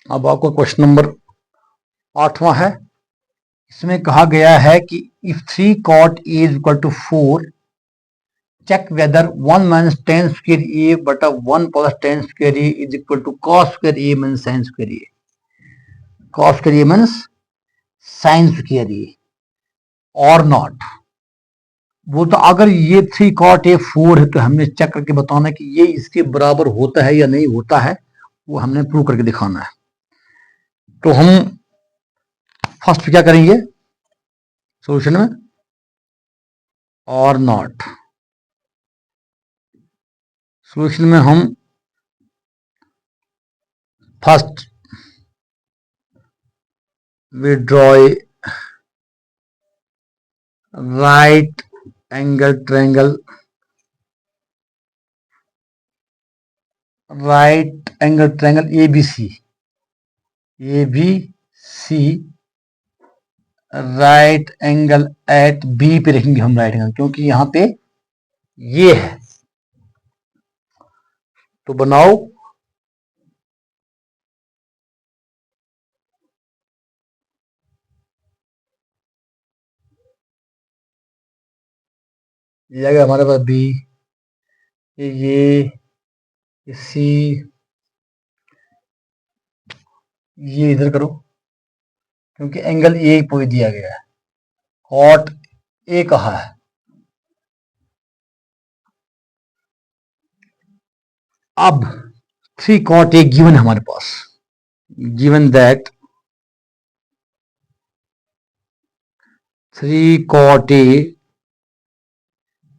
अब आपको question number 8वां है। इसमें कहा गया है कि if 3 cot a is equal to 4, check whether 1 minus tan square a बटा 1 plus tan square a is equal to cos square a minus sin square a. cos square a minus sin square a और not. वो तो अगर ये 3 cot a 4 है तो हमने check करके बताना कि ये इसके बराबर होता है या नहीं होता है, वो हमने प्रूव करके दिखाना है। तो हम फर्स्ट क्या करेंगे सॉल्यूशन में, और नॉट। सॉल्यूशन में हम first we draw a right angle triangle, ABC, right angle at B पे रखेंगे हम राइट एंगल, क्योंकि यहां पे ये है। तो बनाओ ये आ गया हमारे पास बी, ये सी, ये इधर करो क्योंकि एंगल ए पे दिया गया है, कॉट ए कहा है। अब 3 cot a गिवन है हमारे पास, given that 3 cot a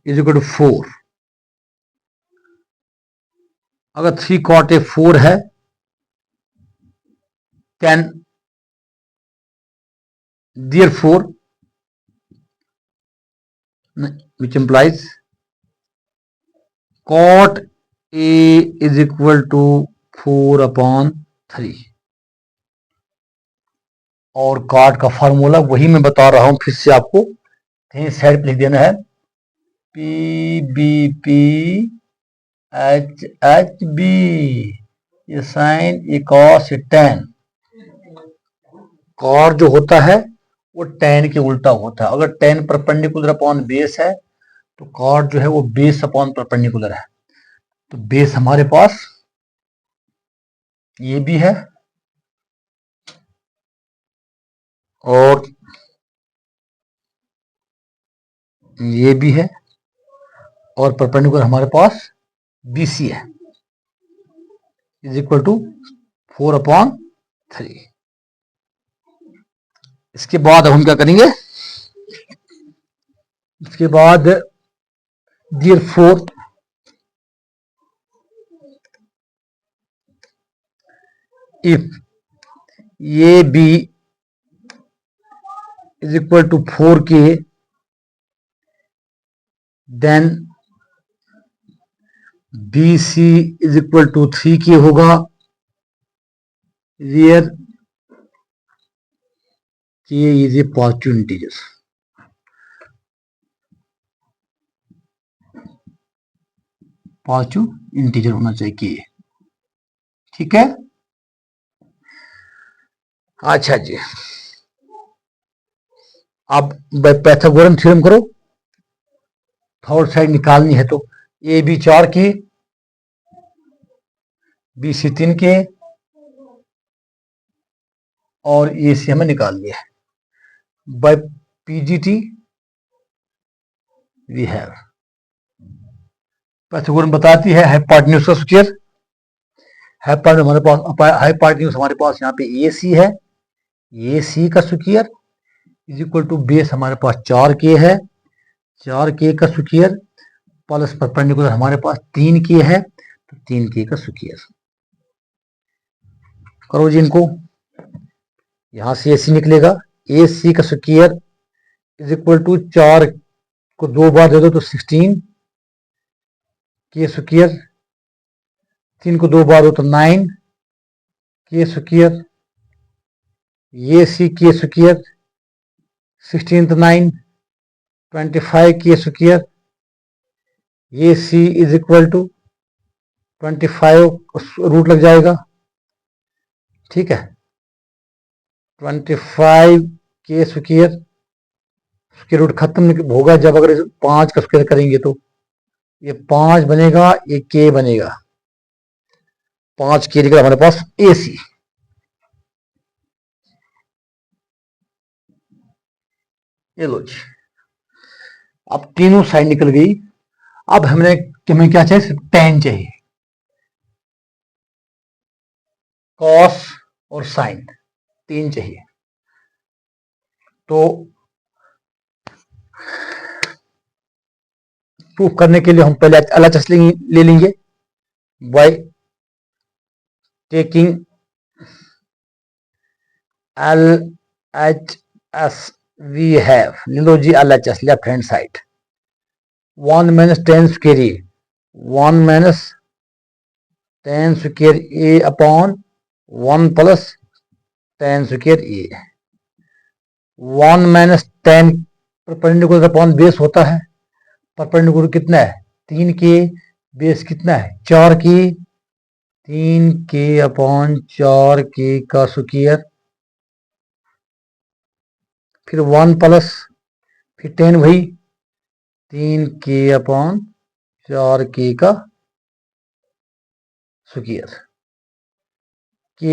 is equal to 4। अगर 3 cot a 4 है, then therefore which implies cot a is equal to 4/3। और cot का फार्मूला वही मैं बता रहा हूं, फिर से आपको कहीं साइड पे लिख देना है, P B P H H B, ये साइन, ये कॉस, ये टैन। कॉट जो होता है वो टैन के उल्टा होता है। अगर टैन परपेंडिकुलर अपॉन बेस है तो कॉट जो है वो बेस अपॉन परपेंडिकुलर है। तो बेस हमारे पास ये भी है और ये भी है, और परपेंडिकुलर हमारे पास BC है, इज इक्वल टू 4/3। इसके बाद अब हम क्या करेंगे, इसके बाद therefore if ये B is equal to 4K, then BC is equal to 3K होगा, where K is a positive integer। Positive integer होना चाहिए K, ठीक है। अच्छा जी, अब पाइथागोरन थ्योरम करो, थर्ड साइड निकालनी है तो A B 4K, BC 3K और ए सी हमें निकाल लिया है। By PGT we have, Pythagorean बताती है हाइपोटेन्यूज का स्क्वायर। हाइपोटेन्यूज हमारे पास यहाँ पे AC है, AC का square is equal to base हमारे पास 4K है, 4K का स्क्वायर प्लस परपेंडिकुलर हमारे पास 3K है, तो 3K का स्क्वायर। करो जी इनको, यहां से AC निकलेगा, AC का स्क्वायर इज इक्वल टू 4 को 2 बार दे दो तो 16K स्क्वायर, 3 को 2 बार दो तो 9K स्क्वायर, ये C K स्क्वायर, 16 तो 9 25K स्क्वायर, ये C is equal to 25 root लग जाएगा ठीक है, 25 k स्क्वायर, स्क्वायर रूट खत्म होगा जब अगर 5 का स्क्वायर करेंगे तो ये 5 बनेगा, ये k बनेगा, 5 k निकला हमारे पास AC। ये लो जी, अब तीनों साइड निकल गई। अब हमें क्या चाहिए, tan चाहिए, कॉस और साइन तीन चाहिए। तो प्रूफ करने के लिए हम पहले LHS ले लेंगे by taking LHS। We have, लो जी LHS left hand side, 1 minus tan square A, 1 minus tan square A upon 1 plus tan square A, 1 minus tan perpendicular upon base होता है, परपेंडिकुलर कितना है 3k, बेस कितना है 4k, 3k अपॉन 4k का square, फिर 1 प्लस फिर tan वही 3k अपॉन 4k का स्क्वायर, k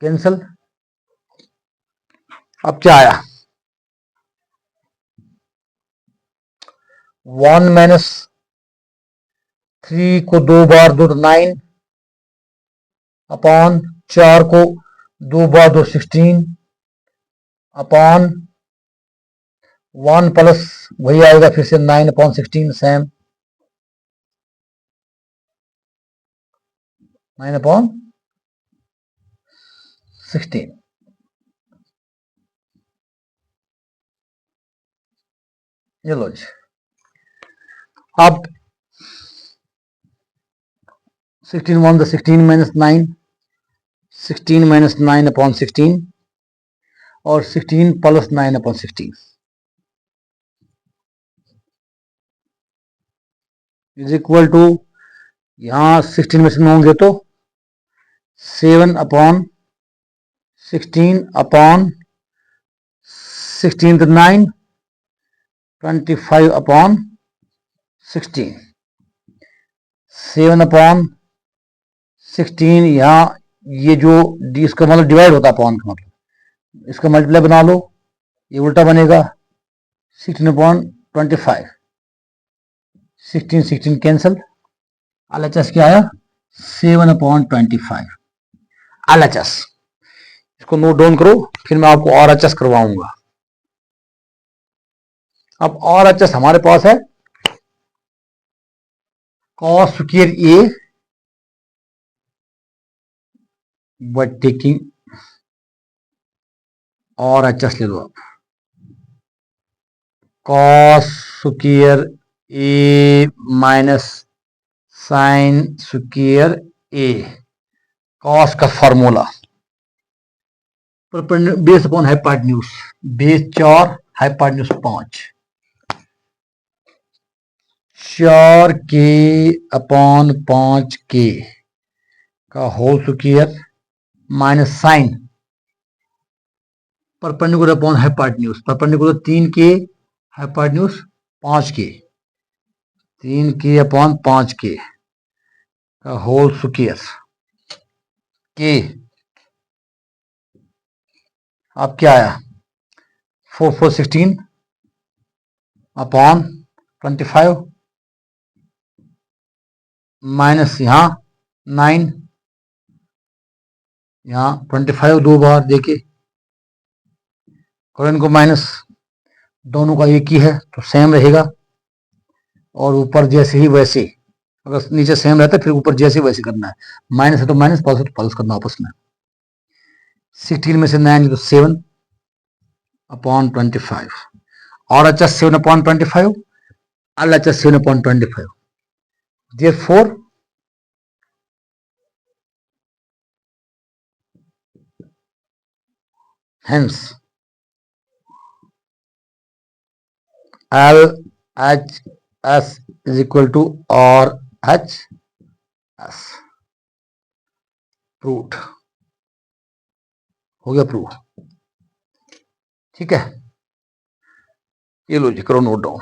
कैंसल। अब क्या आया, 1 माइनस 3 को 2 बार 2 9 अपॉन 4 को 2 बार 2 16 अपॉन 1 प्लस वही आएगा फिर से 9 अपॉन 16 सेम 9 अपॉन 16। ये लो जी, अब 16 1 16 माइनस 9, 16 माइनस 9 अपॉन 16 और 16 plus 9 upon 16 is equal to, यहां 16 में से 9 होंगे तो 7 अपॉन 16 अपॉन 16 9, 25 अपॉन 16, 7 अपॉन 16, यहाँ ये जो डी इसका मतलब डिवाइड होता है अपॉन का मतलब, इसका मल्टीप्लाई बना लो, ये उल्टा बनेगा 16 अपॉन 25, 16 16 कैंसल, LHS क्या आया 7 अपॉन 25 LHS। इसको नोट डाउन करो, फिर मैं आपको RHS करवाऊंगा। अब RHS हमारे पास है cos square A but taking RHS ले लो आप, cos square A minus sine square A, cos का formula base upon hypotenuse, base 4 hypotenuse 5, 4k upon 5k का whole square minus sine perpendicular upon hypotenuse, perpendicular 3k hypotenuse 5k, 3k upon 5k का whole square k। अब क्या आया 4 4 16 upon 25 minus यहाँ 9, यहाँ 25 दो बार देके करो इनको माइनस, दोनों का एक ही है तो सेम रहेगा, और ऊपर जैसे ही वैसे, अगर नीचे सेम रहता है फिर ऊपर जैसे वैसे करना है, माइनस है तो माइनस, प्लस है तो प्लस करना आपस में। 16 में से 9 तो 7 अपॉन 25, और अच्छा 7 upon 25, LHS 7 upon 25, therefore hence LHS is equal to RHS, proved। हो गया प्रूव। ठीक है, ये लो जी, करो नोट डाउन।